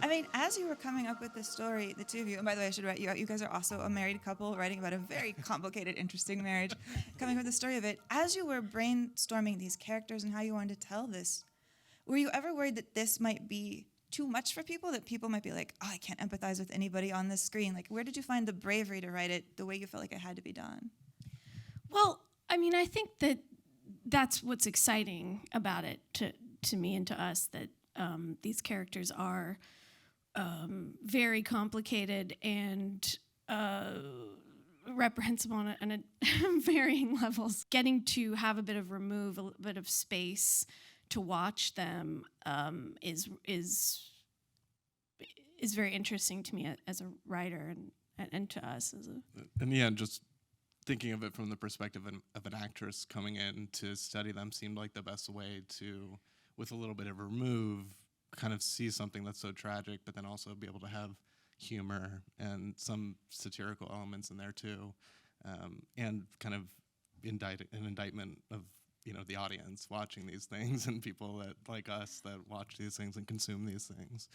I mean, as you were coming up with this story, the two of you, and by the way, I should write you out, you guys are also a married couple writing about a very complicated, interesting marriage, coming up with the story of it. As you were brainstorming these characters and how you wanted to tell this, were you ever worried that this might be too much for people, that people might be like, oh, I can't empathize with anybody on this screen? Like, where did you find the bravery to write it the way you felt like it had to be done? Well, I mean, I think that that's what's exciting about it to me and to us, that these characters are very complicated and reprehensible on a varying levels. Getting to have a bit of remove, a bit of space to watch them is very interesting to me as a writer and to us as a. In the end, just thinking of it from the perspective of an actress coming in to study them seemed like the best way to, with a little bit of remove, kind of see something that's so tragic, but then also be able to have humor and some satirical elements in there too, and kind of an indictment of the audience watching these things and people that like us that watch these things and consume these things.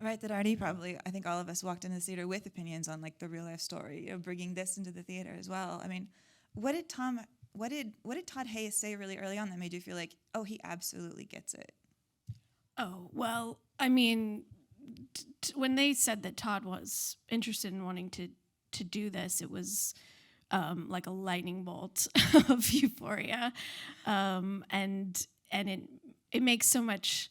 Right, that already probably, I think all of us walked into the theater with opinions on like the real life story, bringing this into the theater as well. I mean, what did Todd Hayes say really early on that made you feel like, oh, he absolutely gets it? Oh, well, I mean, when they said that Todd was interested in wanting to do this, it was like a lightning bolt of euphoria, and it makes so much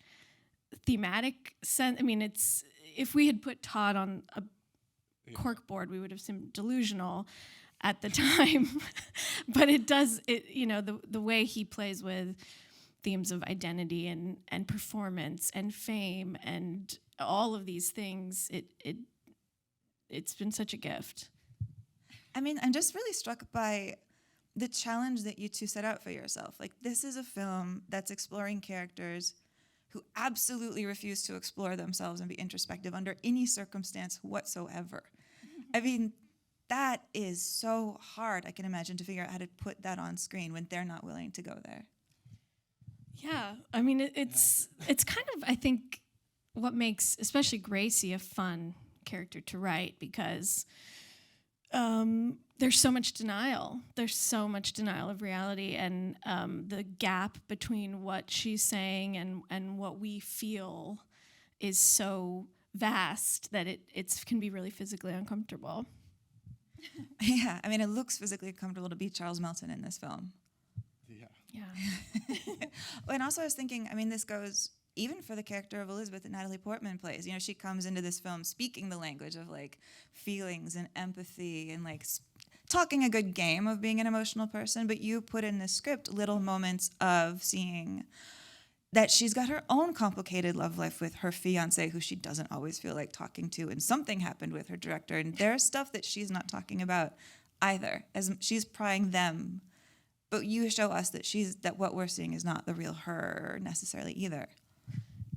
thematic sense. I mean, it's, if we had put Todd on a cork board, we would have seemed delusional at the time. But it does, the way he plays with themes of identity and performance and fame and all of these things, it's been such a gift. I mean, I'm just really struck by the challenge that you two set out for yourself. Like, this is a film that's exploring characters who absolutely refuse to explore themselves and be introspective under any circumstance whatsoever. I mean, that is so hard, I can imagine, to figure out how to put that on screen when they're not willing to go there. Yeah, I mean, it's kind of, I think, what makes especially Gracie a fun character to write, because there's so much denial. There's so much denial of reality, and the gap between what she's saying and what we feel is so vast that it can be really physically uncomfortable. Yeah, I mean, it looks physically uncomfortable to be Charles Melton in this film. Yeah. And also I was thinking, I mean, this goes even for the character of Elizabeth that Natalie Portman plays. She comes into this film speaking the language of like feelings and empathy and like talking a good game of being an emotional person, but you put in this script little moments of seeing that she's got her own complicated love life with her fiance, who she doesn't always feel like talking to, and something happened with her director, and there's stuff that she's not talking about either, as she's prying them. But you show us that what we're seeing is not the real her necessarily either.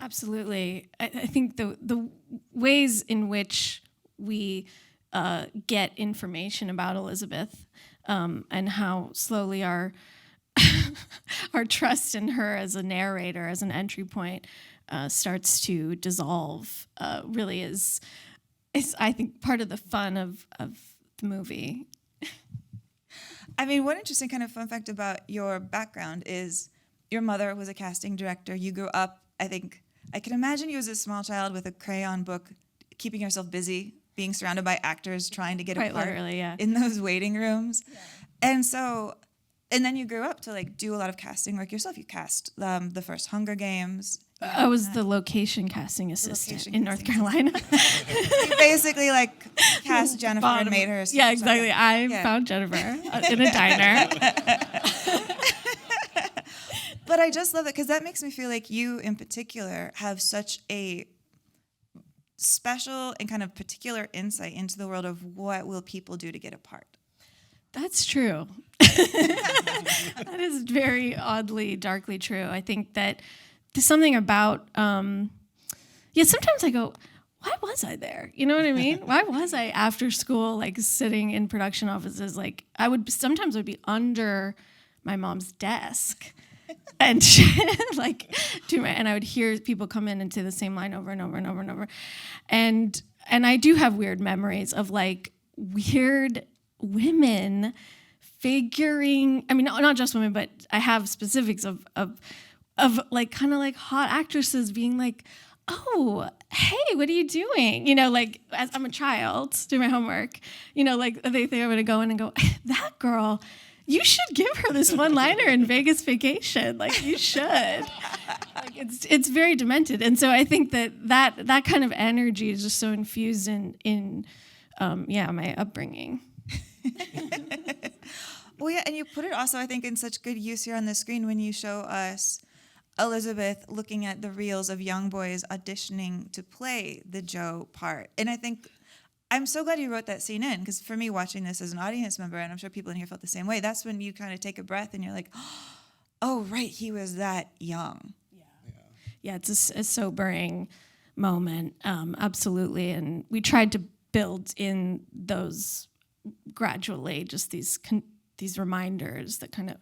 Absolutely. I think the ways in which we get information about Elizabeth and how slowly our trust in her as a narrator, as an entry point, starts to dissolve really is I think part of the fun of the movie. I mean, one interesting kind of fun fact about your background is your mother was a casting director. You grew up, I think, I can imagine you as a small child with a crayon book, keeping yourself busy, being surrounded by actors, trying to get a part in those waiting rooms. Yeah. And then you grew up to like do a lot of casting work yourself. You cast the first Hunger Games. I was the location casting assistant in North Carolina. You basically like cast Jennifer and made her. Yeah, exactly. I found Jennifer in a diner. But I just love it because that makes me feel like you in particular have such a special and kind of particular insight into the world of what will people do to get a part. That's true. That is very oddly, darkly true. I think that there's something about, sometimes I go, why was I there? You know what I mean? Why was I after school, like sitting in production offices? Like sometimes I would be under my mom's desk, and like and I would hear people come in and say the same line over and over and over and over, and I do have weird memories of like weird women figuring. I mean, not just women, but I have specifics of like kind of like hot actresses being like, oh, hey, what are you doing? You know, like as I'm a child doing my homework, you know, like they think I'm gonna go in and go, that girl, you should give her this one-liner in Vegas Vacation. Like you should. Like it's very demented, and so I think that kind of energy is just so infused in my upbringing. Well, yeah, and you put it also, I think, in such good use here on the screen when you show us Elizabeth looking at the reels of young boys auditioning to play the Joe part. And I think I'm so glad you wrote that scene in, because for me, watching this as an audience member, and I'm sure people in here felt the same way, that's when you kind of take a breath and you're like, oh, right, he was that young. Yeah, it's a sobering moment, absolutely. And we tried to build in those gradually, just these reminders that kind of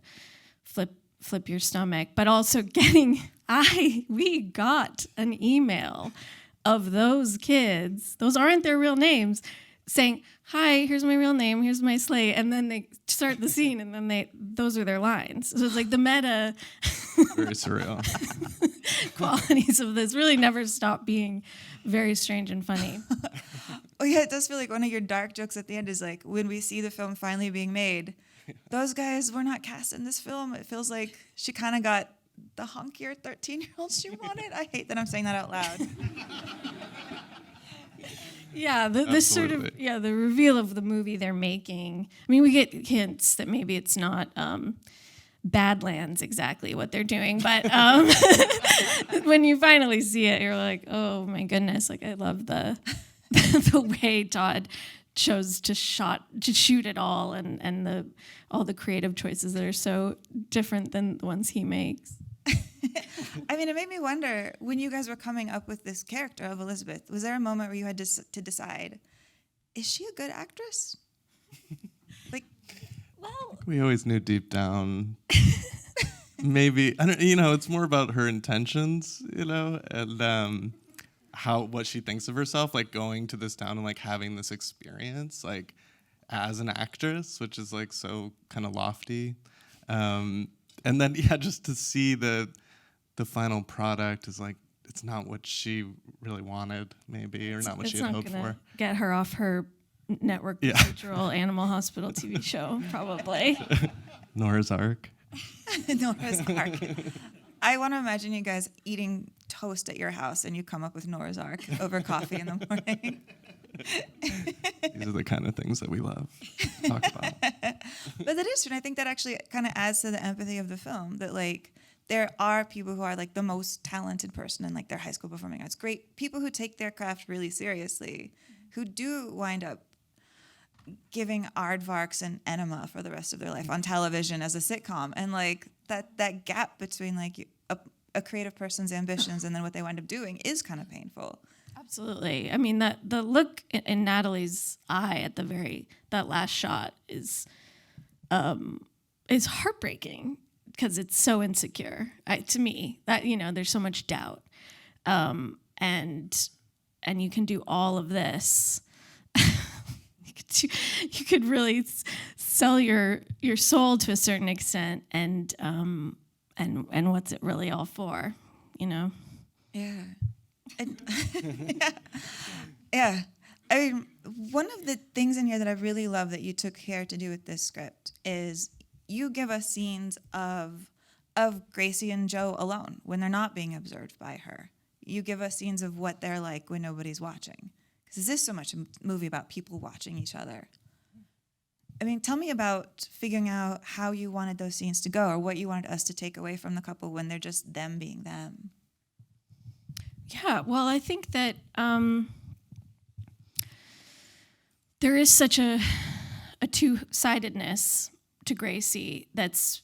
flip your stomach, but also we got an email of those kids, those aren't their real names, saying, hi, here's my real name, here's my slate, and then they start the scene, and then those are their lines. So it's like the meta Very surreal. qualities of this really never stop being very strange and funny. Oh yeah, it does feel like one of your dark jokes at the end is like, when we see the film finally being made, those guys were not cast in this film. It feels like she kind of got the hunkier 13-year-old she wanted. I hate that I'm saying that out loud. Yeah, this sort of, the reveal of the movie they're making. I mean, we get hints that maybe it's not Badlands exactly what they're doing, but when you finally see it, you're like, oh my goodness! Like I love the way Todd chose to shoot it all, and all the creative choices that are so different than the ones he makes. I mean, it made me wonder, when you guys were coming up with this character of Elizabeth, was there a moment where you had to decide, is she a good actress? Like, Well, We always knew deep down. Maybe I don't. It's more about her intentions. And what she thinks of herself, like going to this town and like having this experience, like as an actress, which is like so kind of lofty. And then just to see the final product is like it's not what she really wanted, maybe, or not what she had hoped for. Get her off her network procedural Animal Hospital TV show, probably. Noah's Ark. Noah's Ark. I want to imagine you guys eating toast at your house and you come up with Noah's Ark over coffee in the morning. These are the kind of things that we love to talk about. But that is true. And I think that actually kind of adds to the empathy of the film, that like there are people who are like the most talented person in like their high school performing arts. Great people who take their craft really seriously, who do wind up giving aardvarks and enema for the rest of their life on television as a sitcom. And like that gap between like a creative person's ambitions and then what they wind up doing is kind of painful. Absolutely. I mean, the look in Natalie's eye at that last shot is heartbreaking because it's so insecure. To me, that there's so much doubt, and you can do all of this. You could really sell your soul to a certain extent, and what's it really all for? Yeah. And yeah. I mean, one of the things in here that I really love that you took care to do with this script is you give us scenes of Gracie and Joe alone when they're not being observed by her. You give us scenes of what they're like when nobody's watching. Because this is so much a movie about people watching each other. I mean, tell me about figuring out how you wanted those scenes to go, or what you wanted us to take away from the couple when they're just them being them. Yeah, well, I think that there is such a two-sidedness to Gracie that's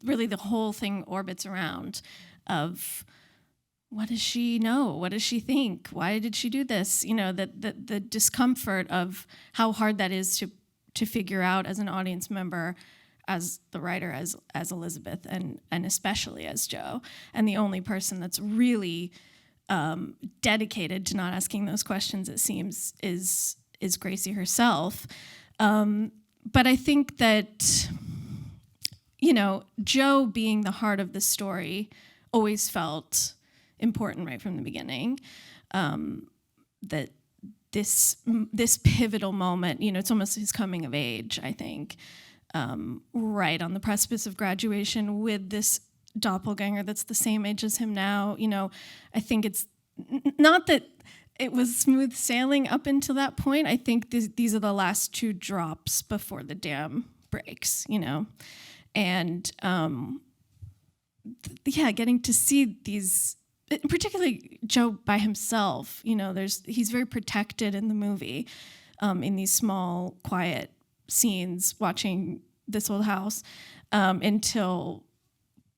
really the whole thing orbits around of what does she know? What does she think? Why did she do this? The discomfort of how hard that is to figure out as an audience member. as the writer, as Elizabeth, and especially as Jo. And the only person that's really dedicated to not asking those questions, it seems, is Gracie herself. But I think that, Jo being the heart of the story always felt important right from the beginning. That this pivotal moment, it's almost his coming of age, I think, right on the precipice of graduation with this doppelganger that's the same age as him now. I think it's not that it was smooth sailing up until that point. I think these are the last two drops before the dam breaks, and getting to see these, particularly Jo by himself. He's very protected in the movie, in these small, quiet scenes, watching this old house, until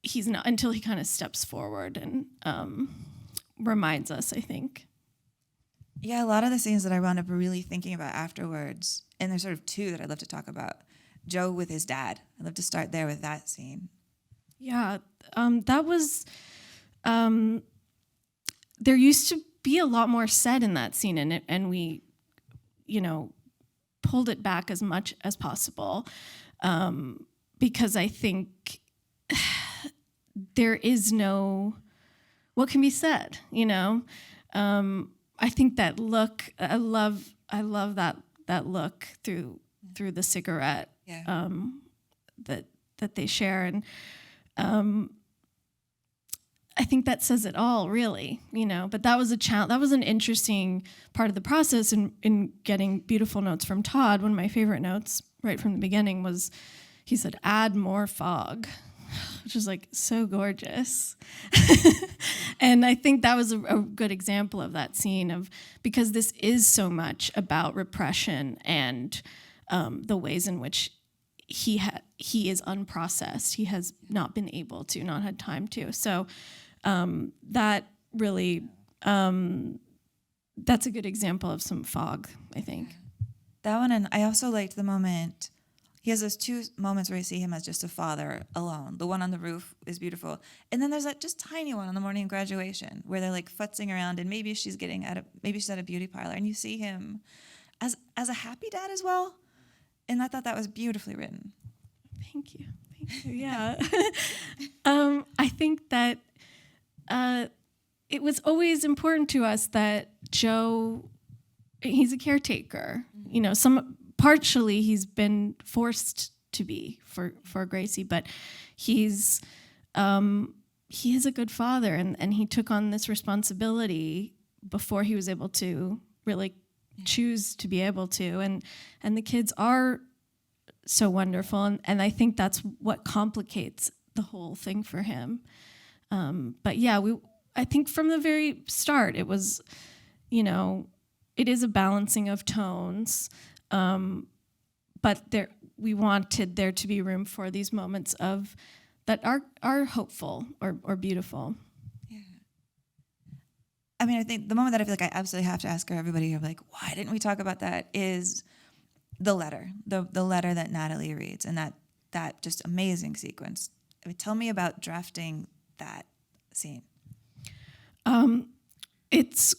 he kind of steps forward and reminds us, I think. Yeah, a lot of the scenes that I wound up really thinking about afterwards, and there's sort of two that I'd love to talk about. Jo with his dad. I'd love to start there with that scene. Yeah, that was... there used to be a lot more said in that scene, and we, pulled it back as much as possible, because I think there is no... what can be said, I think that look, I love that look through the cigarette, Yeah. that they share, and I think that says it all, really, But that was a challenge. That was an interesting part of the process in getting beautiful notes from Todd. One of my favorite notes right from the beginning was, he said, "Add more fog," which is like so gorgeous. And I think that was a good example of that scene, because this is so much about repression and the ways in which he is unprocessed. He has not been able to, not had time to. So that really, that's a good example of some fog, I think. That one, and I also liked the moment. He has those two moments where you see him as just a father alone. The one on the roof is beautiful. And then there's that just tiny one on the morning of graduation where they're like futzing around, and maybe she's at a beauty parlor, and you see him as a happy dad as well. And I thought that was beautifully written. Thank you. Yeah. I think that it was always important to us that Jo, he's a caretaker. Partially he's been forced to be for Gracie, but he is a good father, and he took on this responsibility before he was able to really choose to be able to, and the kids are so wonderful, and I think that's what complicates the whole thing for him. But yeah, I think from the very start it was, it is a balancing of tones. But we wanted there to be room for these moments that are hopeful or beautiful. Yeah. I mean, I think the moment that I feel like I absolutely have to ask everybody, like, why didn't we talk about that, is the letter, the letter that Natalie reads, and that just amazing sequence. I mean, tell me about drafting that scene. It's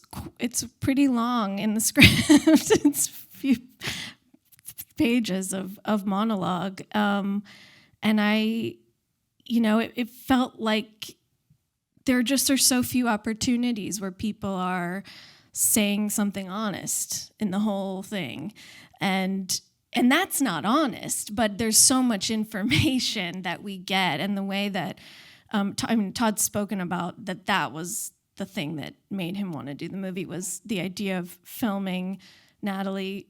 pretty long in the script. It's a few pages of monologue, and it felt like there just are so few opportunities where people are saying something honest in the whole thing, and that's not honest, but there's so much information that we get, and the way that Todd's spoken about that was the thing that made him want to do the movie, was the idea of filming Natalie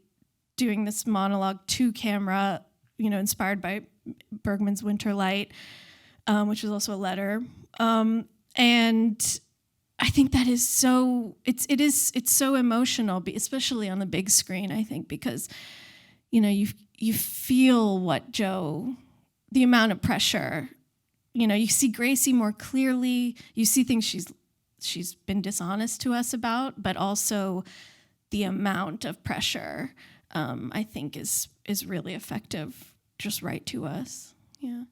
doing this monologue to camera, inspired by Bergman's Winter Light, which is also a letter. And I think that is it's so emotional, especially on the big screen, I think, because, you feel what Jo, the amount of pressure, you see Gracie more clearly, you see things she's been dishonest to us about, but also the amount of pressure, I think is really effective, just right to us. Yeah.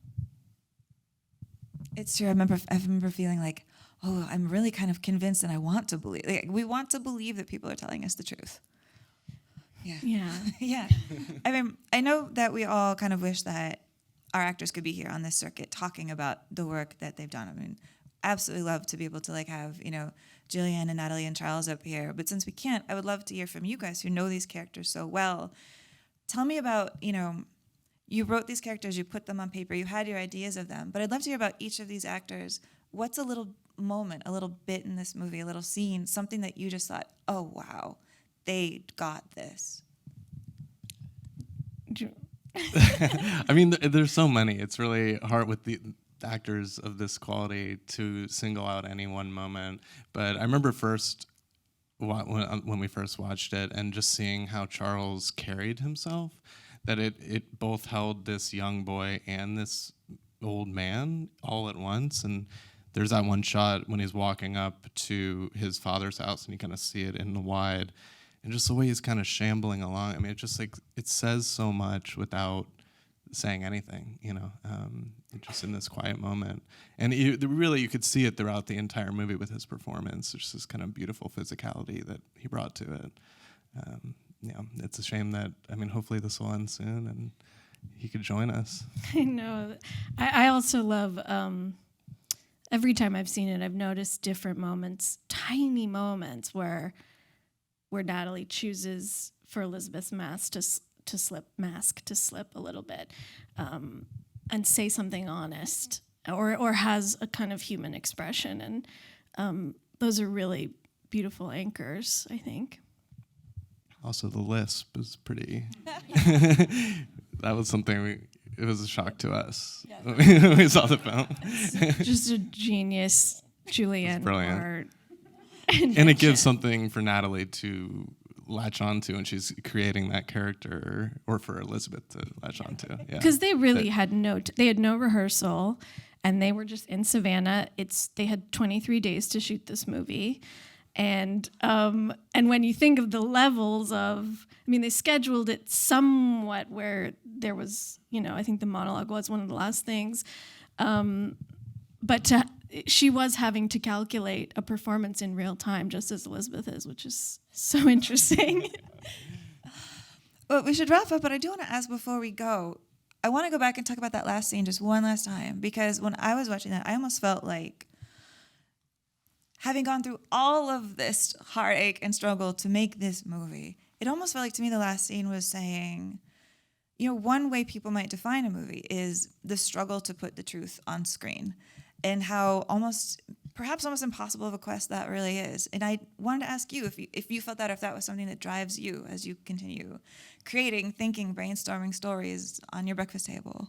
It's true. I remember feeling like, oh, I'm really kind of convinced, and I want to believe. Like, we want to believe that people are telling us the truth. Yeah. Yeah. Yeah. I mean, I know that we all kind of wish that our actors could be here on this circuit talking about the work that they've done. I mean, absolutely love to be able to like have, Julianne and Natalie and Charles up here. But since we can't, I would love to hear from you guys who know these characters so well. Tell me about, you wrote these characters, you put them on paper, you had your ideas of them. But I'd love to hear about each of these actors. What's a little moment, a little bit in this movie, a little scene, something that you just thought, oh, wow, they got this? I mean, there's so many. It's really hard with the actors of this quality to single out any one moment. But I remember when we first watched it and just seeing how Charles carried himself, that it both held this young boy and this old man all at once. And there's that one shot when he's walking up to his father's house and you kind of see it in the wide. And just the way he's kind of shambling along. I mean, it's just like, it says so much without saying anything, just in this quiet moment. And you could see it throughout the entire movie with his performance. There's this kind of beautiful physicality that he brought to it. It's a shame that, hopefully this will end soon and he could join us. I know. I also love, every time I've seen it, I've noticed different moments, tiny moments where Natalie chooses for Elizabeth's mask to slip a little bit, and say something honest, or has a kind of human expression, and those are really beautiful anchors, I think. Also, the lisp is pretty. That was something it was a shock to us when we saw the film. Just a genius Julianne part. And it gives something for Natalie to latch onto, and she's creating that character, or for Elizabeth to latch onto. Because they really had no rehearsal, and they were just in Savannah. They had 23 days to shoot this movie, and when you think of the levels of, they scheduled it somewhat where there was, I think the monologue was one of the last things, but she was having to calculate a performance in real time, just as Elizabeth is, which is so interesting. Well, we should wrap up, but I do want to ask before we go, I want to go back and talk about that last scene just one last time, because when I was watching that, I almost felt like, having gone through all of this heartache and struggle to make this movie, it almost felt like to me the last scene was saying, one way people might define a movie is the struggle to put the truth on screen, and how perhaps almost impossible of a quest that really is. And I wanted to ask you if you felt that, if that was something that drives you as you continue creating, thinking, brainstorming stories on your breakfast table.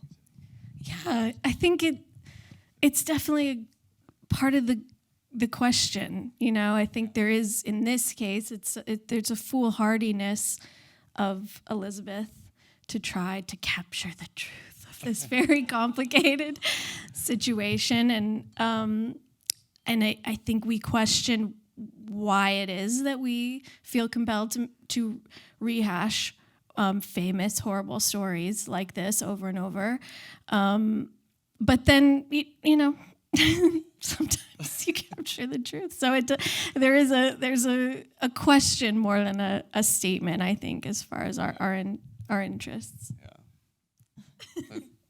Yeah, I think it's definitely a part of the question. I think there is, in this case, there's a foolhardiness of Elizabeth to try to capture the truth this very complicated situation, and I think we question why it is that we feel compelled to rehash famous horrible stories like this over and over, but then sometimes you capture the truth. So there's a question more than a statement, I think, as far as our interests.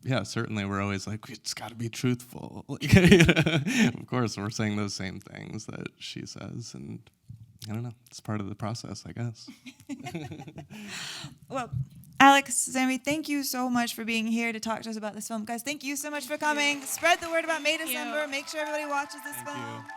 Yeah, certainly we're always like, it's got to be truthful. Of course, we're saying those same things that she says, and I don't know, it's part of the process, I guess. Well, Alex, Sammy, thank you so much for being here to talk to us about this film. Guys, thank you so much for coming. Spread the word about May December. Make sure everybody watches this film. Thank you.